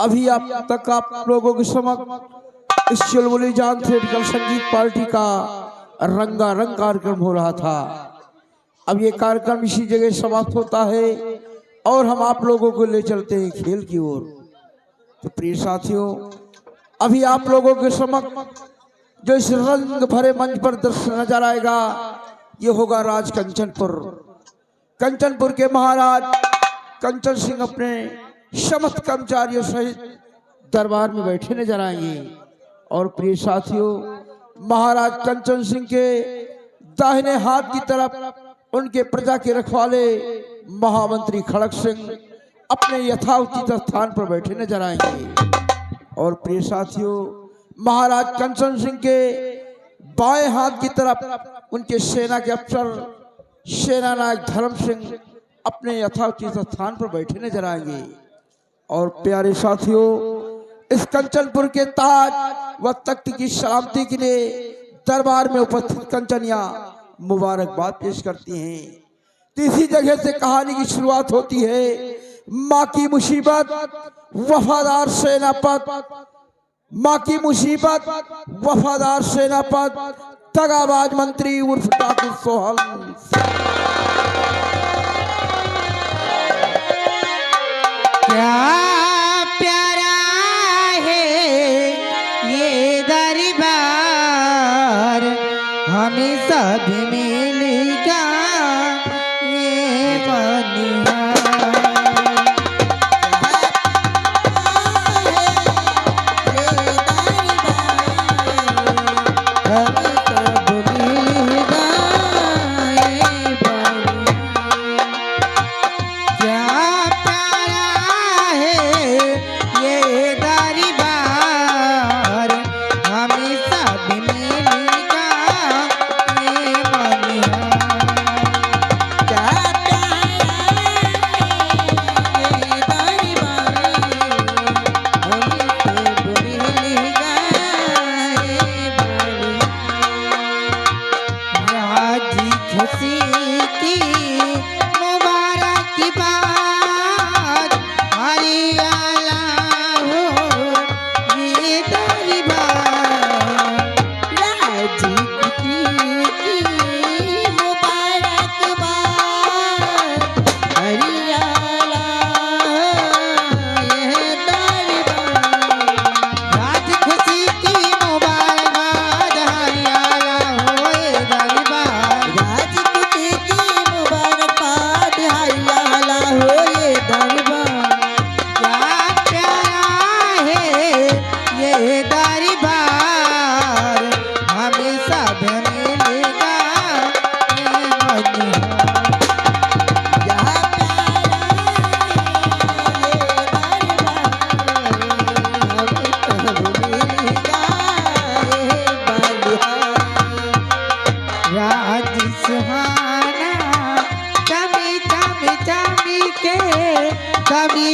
अभी आप तक आप लोगों के समक्ष इस चुलबुली जान थिएटर संगीत पार्टी का रंगारंग कार्यक्रम हो रहा था। अब ये कार्यक्रम इसी जगह समाप्त होता है और हम आप लोगों को ले चलते हैं खेल की ओर। तो प्रिय साथियों, अभी आप लोगों के समक्ष जो इस रंग भरे मंच पर दृश्य नजर आएगा, ये होगा राज कंचनपुर। कंचनपुर के महाराज कंचन सिंह अपने समस्त कर्मचारियों सहित दरबार में बैठे नजर आएंगे। और प्रिय साथियों, महाराज कंचन सिंह के दाहिने हाथ की तरफ उनके प्रजा के रखवाले महामंत्री खड़क सिंह अपने यथाउचित स्थान पर बैठे नजर आएंगे। और प्रिय साथियों, महाराज कंचन सिंह के बाएं हाथ की तरफ उनके सेना के अफसर सेना नायक धर्म सिंह अपने यथाउचित स्थान पर बैठे नजर आएंगे। और प्यारे साथियों, इस कंचनपुर के ताज व तख्त की सलामती के लिए दरबार में उपस्थित कंचनिया मुबारकबाद पेश करती हैं। तीसरी जगह से कहानी की शुरुआत होती है। माँ की मुसीबत वफादार सेनापत, माँ की मुसीबत वफादार सेनापत, दगाबाज मंत्री उर्फ ठाकुर सोहन। क्या प्यारा है ये दरबार, हमें सब मिलेगा ये बनिहार।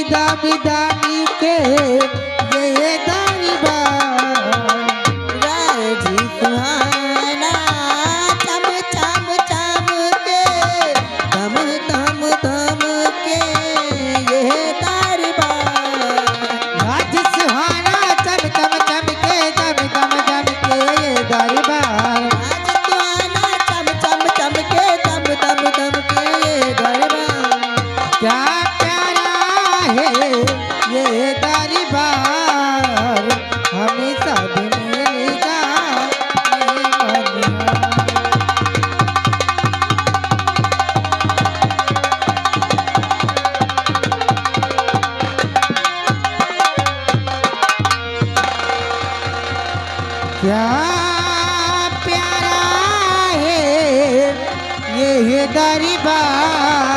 दामी दामी के ये दरबार, राजी सुहाना चम चम चम के, दम दम दम के ये दरबार, राजी सुहाना चम चम चम के, दम दम दम के ये दरबार, राजी सुहाना चम चम चम के, दम दम दम के ये दरबार। क्या ये दरबार हमें सब मिलेगा क्या प्यारा है ये दरबार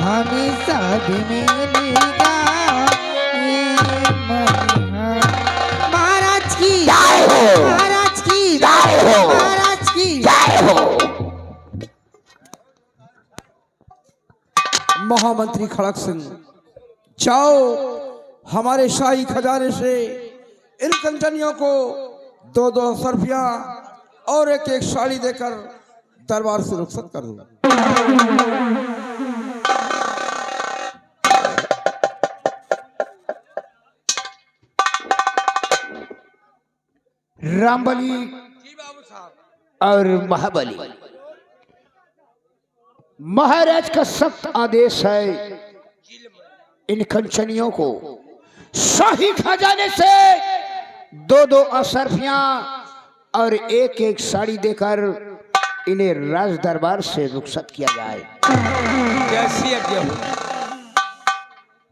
हमें सब मिलेगा। महाराज की जय हो, महाराज की जय हो, महाराज की जय हो। महामंत्री खड़क सिंह, जाओ हमारे शाही खजाने से इन कंचनियों को 2-2 सरफियां और एक साड़ी देकर दरबार से रुखसत कर दो। रामबली और महाबली। महाराज का सख्त आदेश है इन कंचनियों को शाही खजाने से 2-2 असरफियां और 1-1 साड़ी देकर इन्हें राज दरबार से रुखसत किया जाए। जैसी आज्ञा हो।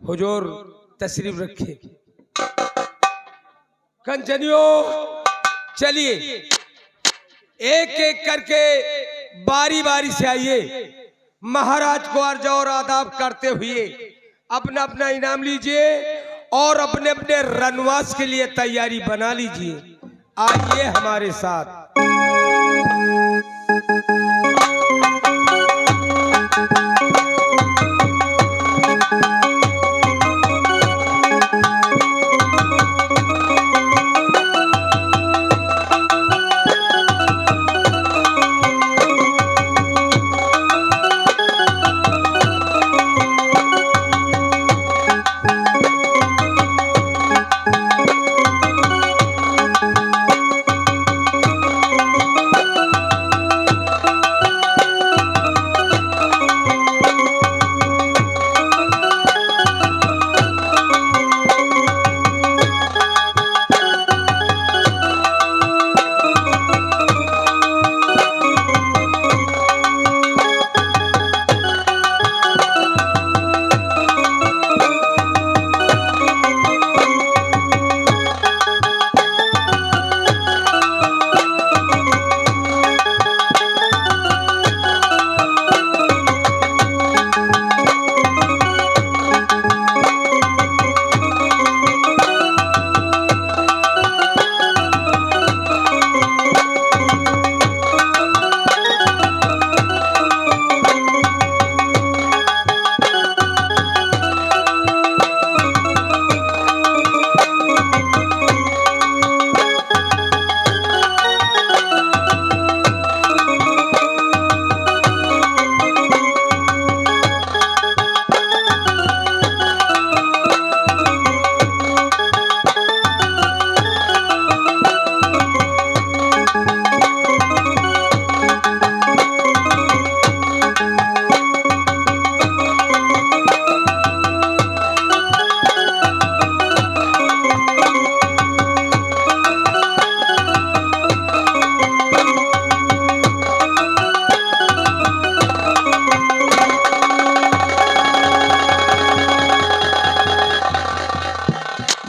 हुजूर तशरीफ रखे। कंचनियों चलिए, एक एक करके बारी बारी से आइए। महाराज को अर्ज और आदाब करते हुए अपना अपना इनाम लीजिए और अपने अपने रनवास के लिए तैयारी बना लीजिए। आइए हमारे साथ।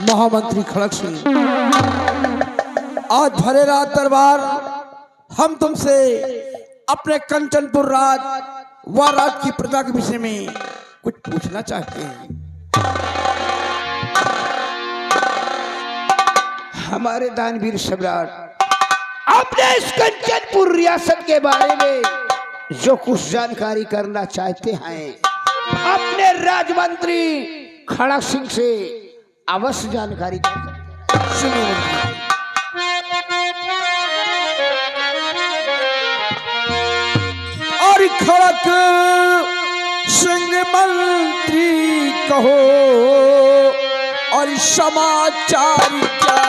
महामंत्री खड़क सिंह, आज भरे रात दरबार हम तुमसे अपने कंचनपुर राज व राज की प्रजा के विषय में कुछ पूछना चाहते हैं। हमारे दानवीर सम्राट, अपने इस कंचनपुर रियासत के बारे में जो कुछ जानकारी करना चाहते हैं अपने राजमंत्री खड़क सिंह से अवश्य जानकारी कर सकते हैं। सुनिए और खड़क सिंह मंत्री कहो और समाचार क्या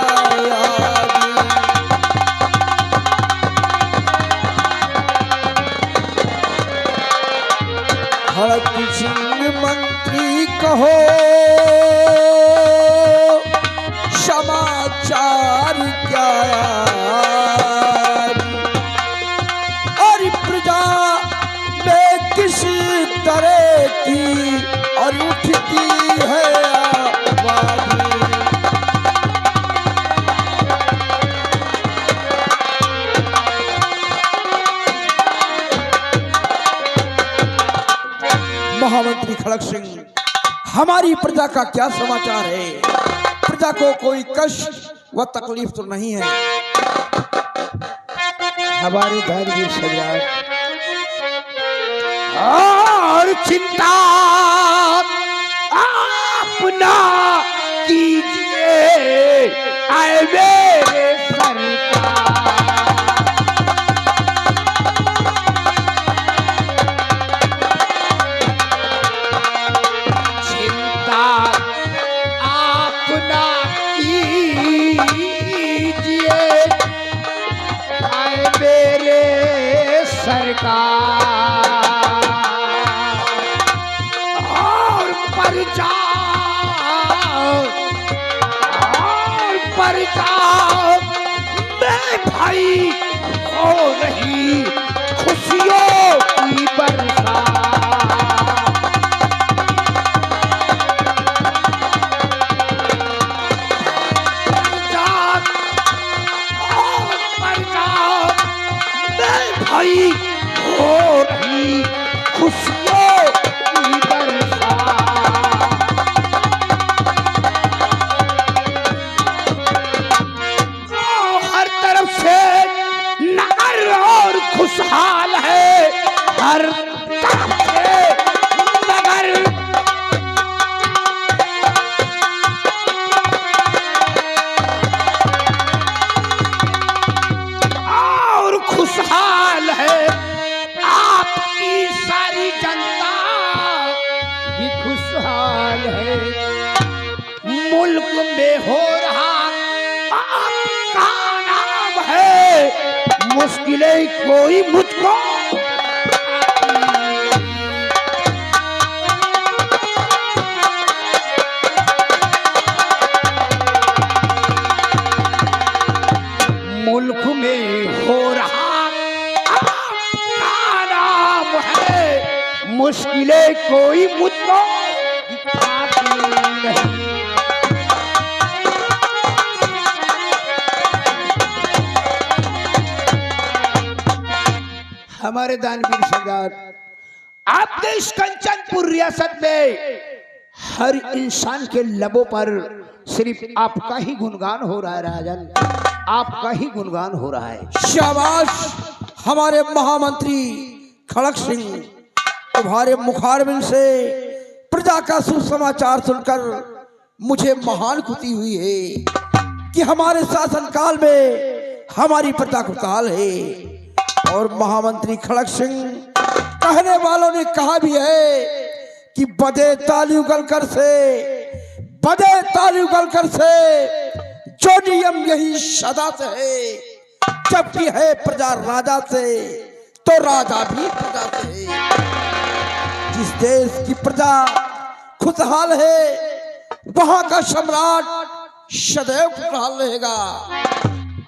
खड़क सिंह मंत्री कहो समाचार क्या और प्रजा में किस तरह की और उठती है आवाज़। महामंत्री खड़क सिंह, हमारी प्रजा का क्या समाचार है? प्रजा को कोई कष्ट व तकलीफ तो नहीं है? हमारे दानवीर सम्राट, और चिंता अपना कीजिए आए मेरे सरकार। चिंता अपना कीजिए पंजाब में भाई हो रही खुशियों की बरसात। पंजाब में भाई हो रही खुशियों की बरसात। हर तरफ से नगर और खुशहाल है, हर तरफ से नगर और खुशहाल है। आपकी सारी जनता भी खुशहाल है। मुल्क में हो रहा आपका नाम है, मुश्किलें कोई मुझको मुल्क में हो रहा आपका नाम है, मुश्किलें कोई मुझको दिखाती नहीं। हमारे दानवीर सरदार, आपने इस कंचनपुर रियासत में हर इंसान के लबों पर सिर्फ आपका ही गुणगान हो रहा है राजन, आपका ही गुणगान हो रहा है। शाबाश हमारे महामंत्री खड़क सिंह, तुम्हारे मुखारबिन से प्रजा का सुसमाचार सुनकर मुझे महान खुशी हुई है कि हमारे शासनकाल में हमारी प्रजा खुशहाल है। और महामंत्री खड़क सिंह, कहने वालों ने कहा भी है कि बदे ताली उगलकर से, बदे ताली उगलकर से, जो नियम यही सदा से है, जबकि है प्रजा राजा से तो राजा भी प्रजा से है। जिस देश की प्रजा खुशहाल है वहां का सम्राट सदैव खुशहाल रहेगा।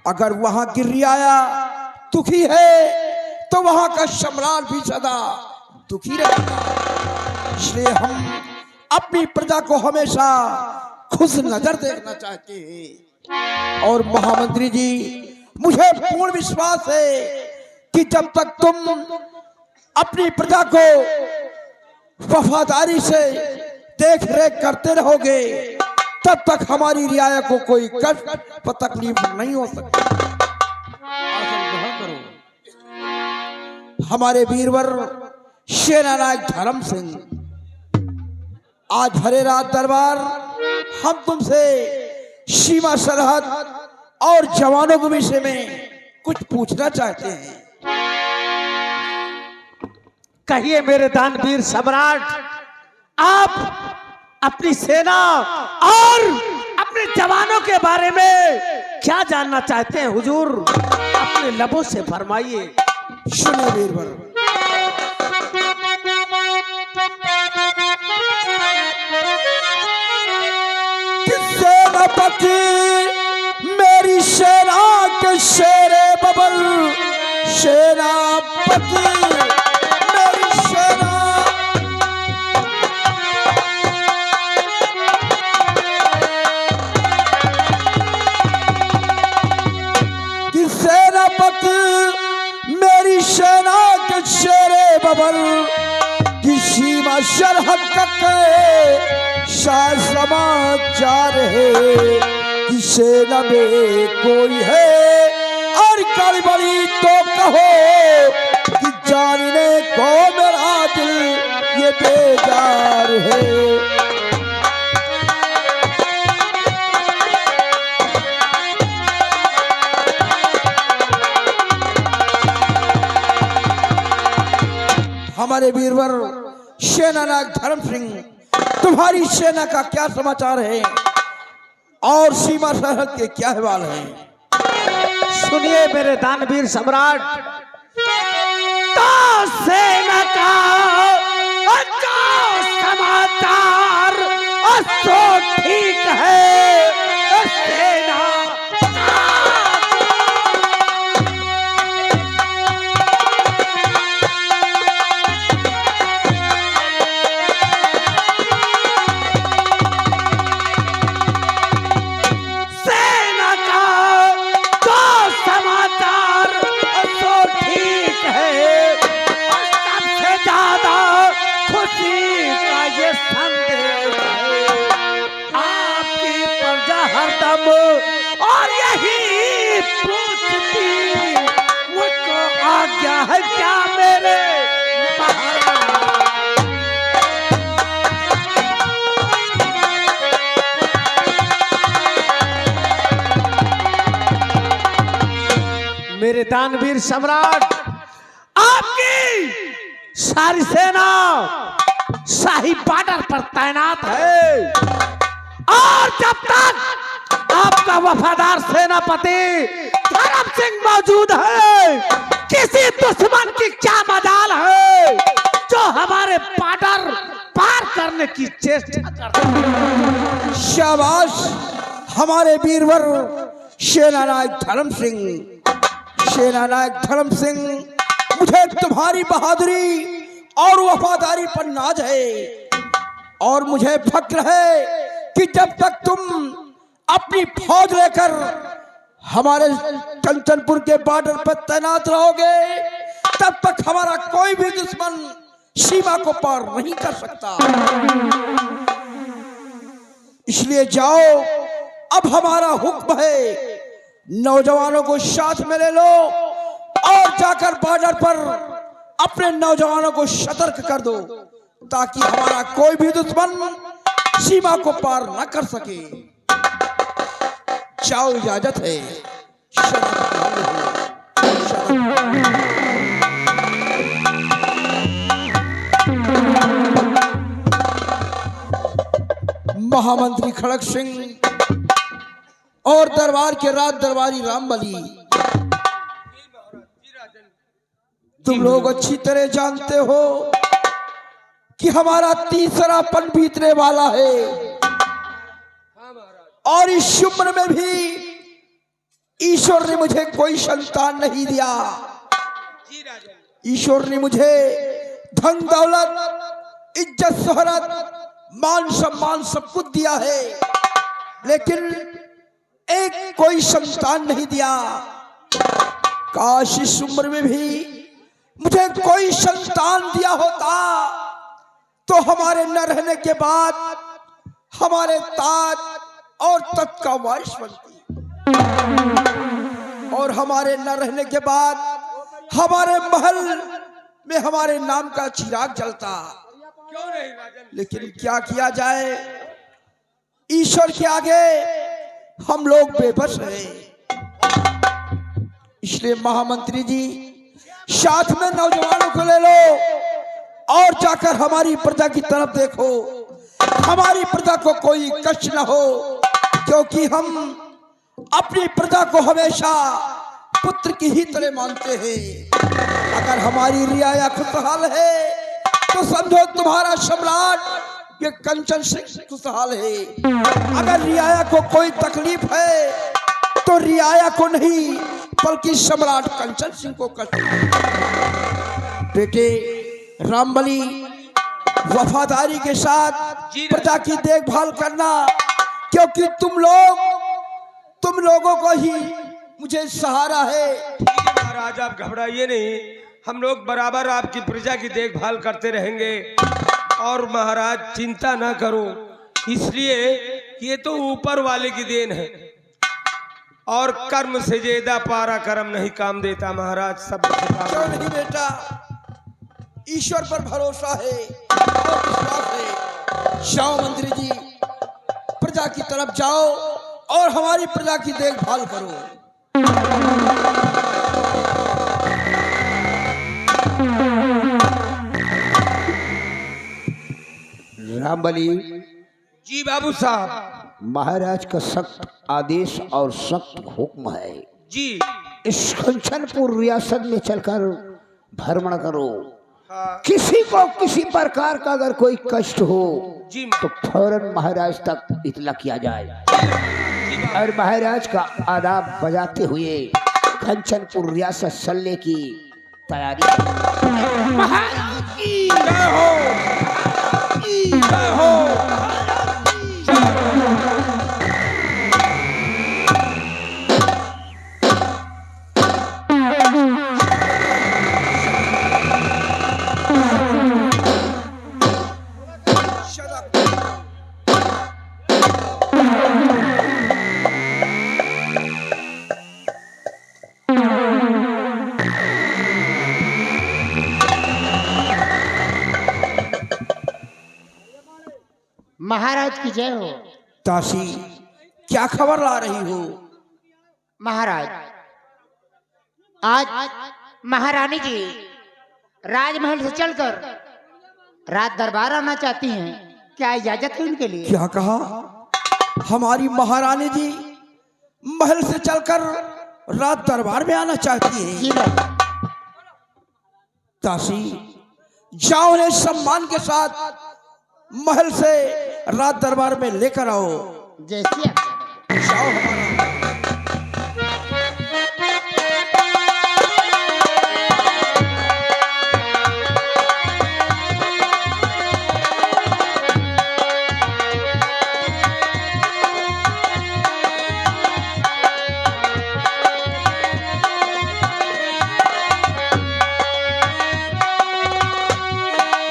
अगर वहां की रियाया दुखी है तो वहां का सम्राट भी सदा दुखी रहेगा। इसलिए हम अपनी प्रजा को हमेशा खुश नजर देखना चाहते हैं। और महामंत्री जी, मुझे पूर्ण विश्वास है कि जब तक तुम अपनी प्रजा को वफादारी से देख रेख करते रहोगे तब तक हमारी रियाया को कोई कष्ट व तकलीफ नहीं हो सकती। हमारे वीरवर सेना नायक धर्म सिंह, आज भरे रात दरबार हम तुमसे सीमा सरहद और जवानों के विषय में कुछ पूछना चाहते हैं। कहिए मेरे दानवीर सम्राट, आप अपनी सेना और अपने जवानों के बारे में क्या जानना चाहते हैं हुजूर? अपने लबों से फरमाइए। सुनो वीरवर, सेनापति मेरी सेना के शेरे बबल, सेनापति मेरी सेना कि सेनापति मेरी सेना के शेरे बबल की सीमा सरहद तक शायद समाचार है कि सेना में कोई है और गड़बड़ी तो कहो कि जानने को मेरा दिल ये बेजार है। हमारे वीरवर सेना नायक धर्म सिंह, तुम्हारी सेना का क्या समाचार है और सीमा सरहद के क्या अहवाल है? सुनिए मेरे दानवीर सम्राट, तो सेना का समाचार तो ठीक है। सेना बेगम और यही पूछती मुझको आज्ञा है क्या मेरे महाराज। मेरे दानवीर सम्राट, आपकी सारी सेना शाही बॉर्डर पर तैनात है और जब तक आपका वफादार सेनापति धर्म सिंह मौजूद है, किसी दुश्मन की क्या मजाल है जो हमारे बॉर्डर पार करने की चेष्टा करता है। शाबाश हमारे वीरवर सेना नायक धर्म सिंह। सेना नायक धर्म सिंह, मुझे तुम्हारी बहादुरी और वफादारी पर नाज है और मुझे फक्र है कि जब तक तुम अपनी फौज लेकर हमारे कंचनपुर के बॉर्डर पर तैनात रहोगे तब तक हमारा कोई भी दुश्मन सीमा को पार नहीं कर सकता। इसलिए जाओ, अब हमारा हुक्म है, नौजवानों को साथ में ले लो और जाकर बॉर्डर पर अपने नौजवानों को सतर्क कर दो ताकि हमारा कोई भी दुश्मन सीमा को पार न कर सके। जाओ, इजाजत है। महामंत्री खड़क सिंह और दरबार के राज दरबारी रामबली, तुम लोग अच्छी तरह जानते हो कि हमारा तीसरा पन बीतने वाला है और इस उम्र में भी ईश्वर ने मुझे कोई संतान नहीं दिया। ईश्वर ने मुझे धन दौलत, इज्जत, शोहरत, मान सम्मान सब कुछ दिया है, लेकिन एक कोई संतान नहीं दिया। काश इस उम्र में भी मुझे कोई संतान दिया होता तो हमारे न रहने के बाद हमारे ताज और तख्त का वारिस बनती और हमारे न रहने के बाद हमारे महल में हमारे नाम का चिराग जलता। क्यों नहीं राजन? लेकिन क्या किया जाए, ईश्वर के आगे हम लोग बेबस हैं। इसलिए महामंत्री जी, साथ में नौजवानों को ले लो और जाकर हमारी प्रजा की तरफ देखो, हमारी प्रजा को कोई कष्ट न हो, क्योंकि हम अपनी प्रजा को हमेशा पुत्र की ही तरह मानते हैं। अगर हमारी रियाया खुशहाल है तो समझो तुम्हारा सम्राट ये कंचन सिंह खुशहाल है। अगर रियाया को कोई तकलीफ है तो रियाया को नहीं बल्कि सम्राट कंचन सिंह को कष्ट। बेटे रामबली, वफादारी के साथ प्रजा की देखभाल करना, क्योंकि तुम लोगों को ही मुझे सहारा है। महाराज आप घबराइए नहीं, हम लोग बराबर आपकी प्रजा की देखभाल करते रहेंगे और महाराज चिंता ना करो, इसलिए कि ये तो ऊपर वाले की देन है और कर्म से ज्यादा पारा कर्म नहीं काम देता। महाराज सब क्यों नहीं बेटा, ईश्वर पर भरोसा है और विश्वास है। जाओ मंत्री जी, प्रजा की तरफ जाओ और हमारी प्रजा की देखभाल करो। रामबली जी बाबू साहब। महाराज का सख्त आदेश और सख्त हुक्म है जी इस कंचनपुर रियासत में चलकर भ्रमण करो। हाँ किसी को किसी प्रकार का अगर कोई कष्ट हो जी तो फौरन महाराज तक इतला किया जाए और महाराज का आदाब बजाते हुए कंचनपुर रियासत चलने की तैयारी। महाराज की जय हो, जय हो। महाराज की जय हो। दासी क्या खबर ला रही हो? महाराज, आज महारानी जी राजमहल से चलकर रात दरबार आना चाहती हैं, क्या इजाजत है उनके लिए? क्या कहा? हमारी महारानी जी महल से चलकर रात दरबार में आना चाहती है? जी नहीं। दासी जाओ, उन्हें सम्मान के साथ महल से रात दरबार में लेकर आओ। जैसी आप जाओ हमारा।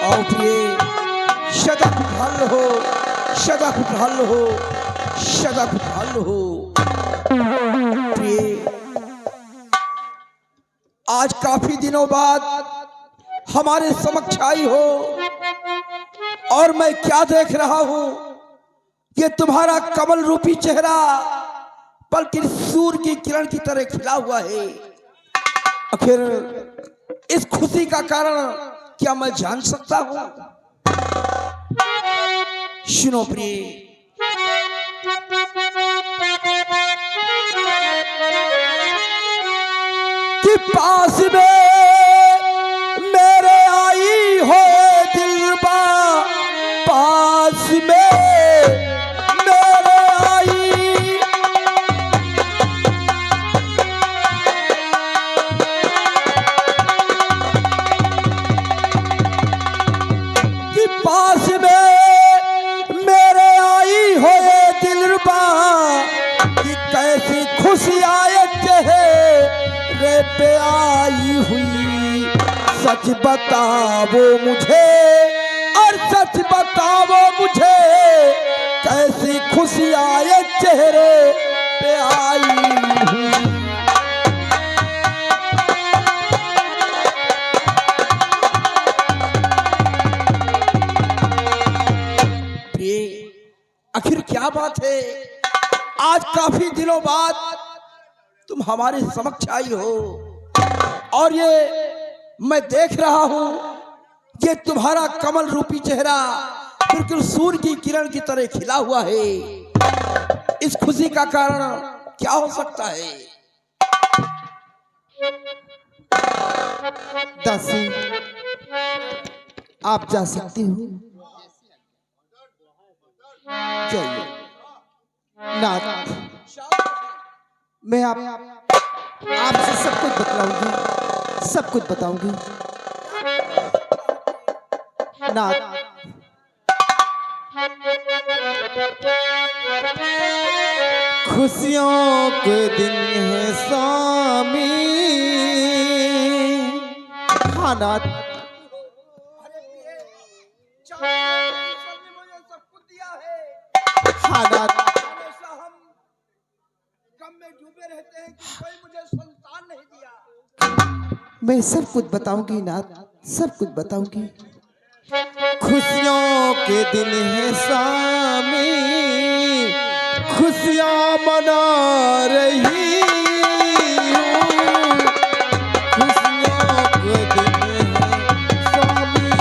आओ प्रिय, सदा खुशहाल हो, सदा खुशहाल हो, सदा खुशहाल हो। प्रिय, आज काफी दिनों बाद हमारे समक्ष आई हो और मैं क्या देख रहा हूं, ये तुम्हारा कमल रूपी चेहरा बल्कि सूर्य की किरण की तरह खिला हुआ है। आखिर इस खुशी का कारण क्या मैं जान सकता हूं? सुनो प्रिय, कि पास में मेरे आई हो दिलबा, पास में मेरे आई, कि पास में मेरे आई हो दिलबा, कि कैसी खुशी आए चेहरे पे आई हुई। सच बताओ मुझे, और सच बताओ मुझे, कैसी खुशी आए चेहरे पे आई हुई। आखिर क्या बात है, आज काफी दिनों बाद तुम हमारे समक्ष आई हो और ये मैं देख रहा हूं, ये तुम्हारा कमल रूपी चेहरा बिल्कुल सूर्य की किरण की तरह खिला हुआ है। इस खुशी का कारण क्या हो सकता है? दासी, आप जा सकती हो। जाइए। नाथ, मैं आपसे सब कुछ बतलाऊंगी, सब कुछ बताऊंगी। नाथ, खुशियों के दिन है स्वामी। हाँ नाथ, हाँ नाथ, मैं सब कुछ बताऊंगी नाथ, सब कुछ बताऊंगी। खुशियों के दिन है स्वामी, खुशियाँ मना रही हूँ। खुशियों के दिन है स्वामी,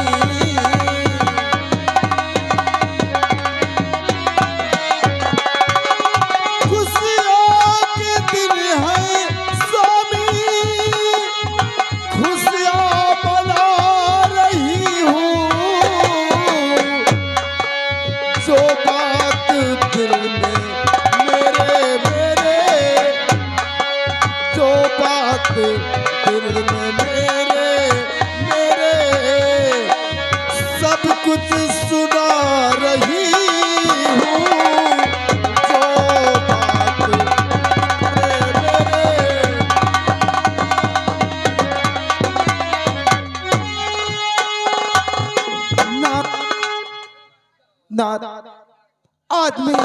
खुशियों के दिन है स्वामी, खुशियाँ मना रही हूँ। जो बात दिल में मेरे मेरे, जो बात दिल में मेरे मेरे, सब कुछ सुना रही हूँ। जो बात मेरे नाथ, आज मैं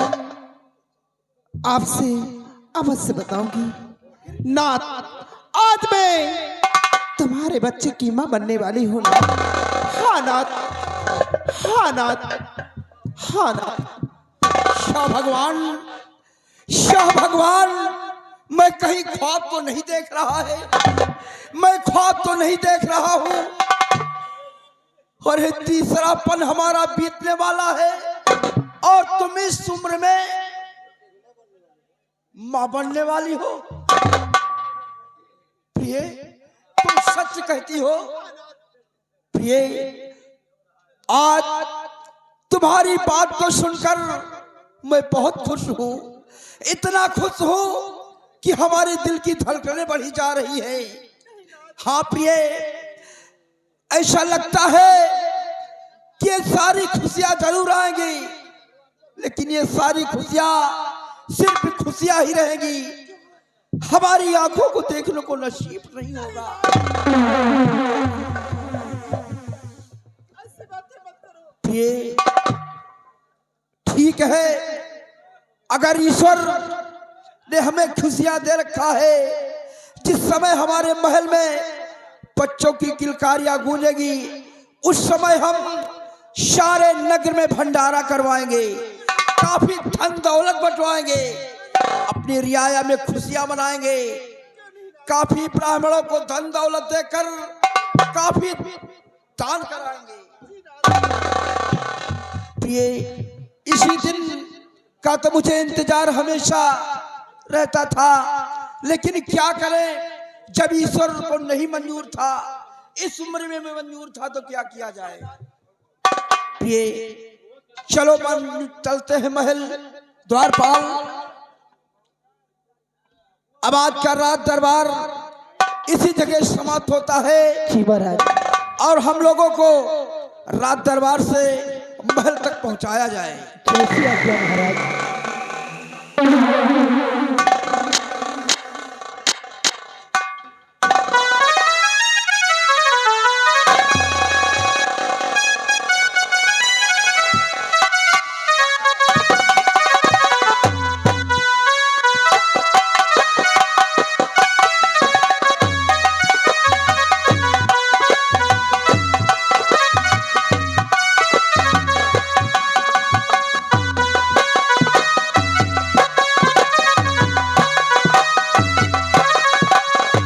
आपसे अवश्य बताऊंगी। नाथ, आज मैं तुम्हारे बच्चे की मां बनने वाली हूँ नाथ। हाँ नाथ, हाँ नाथ, हाँ नाथ। शाह भगवान, शाह भगवान, मैं कहीं ख्वाब तो नहीं देख रहा है, मैं ख्वाब तो नहीं देख रहा हूं। और ये तीसरापन हमारा बीतने वाला है और तुम इस उम्र में मां बनने वाली हो। प्रिय, तुम सच कहती हो। प्रिय, आज तुम्हारी बात को सुनकर मैं बहुत खुश हूं, इतना खुश हूं कि हमारे दिल की धड़कनें बढ़ी जा रही है। हाँ प्रिय, ऐसा लगता है कि ये सारी खुशियां जरूर आएंगी, लेकिन ये सारी खुशियां सिर्फ खुशियां ही रहेंगी, हमारी आंखों को देखने को नसीब नहीं होगा। प्रिय, ठीक है, अगर ईश्वर ने हमें खुशियां दे रखा है, जिस समय हमारे महल में बच्चों की किलकारियां गूंजेगी, उस समय हम सारे नगर में भंडारा करवाएंगे, काफी धन दौलत बंटवाएंगे, अपनी रियाया में खुशियां मनाएंगे, काफी ब्राह्मणों को धन दौलत देकर काफी दान कराएंगे। प्रिय, इसी दिन का तो मुझे इंतजार हमेशा रहता था, लेकिन क्या करें, जब ईश्वर को नहीं मंजूर था, इस उम्र में मंजूर था, तो क्या किया जाए। प्रिय, चलो मन चलते हैं महल। द्वारपाल, अब आज का रात दरबार इसी जगह समाप्त होता है जी महाराज। और हम लोगों को रात दरबार से महल तक पहुंचाया जाए। कैसी आज्ञा महाराज।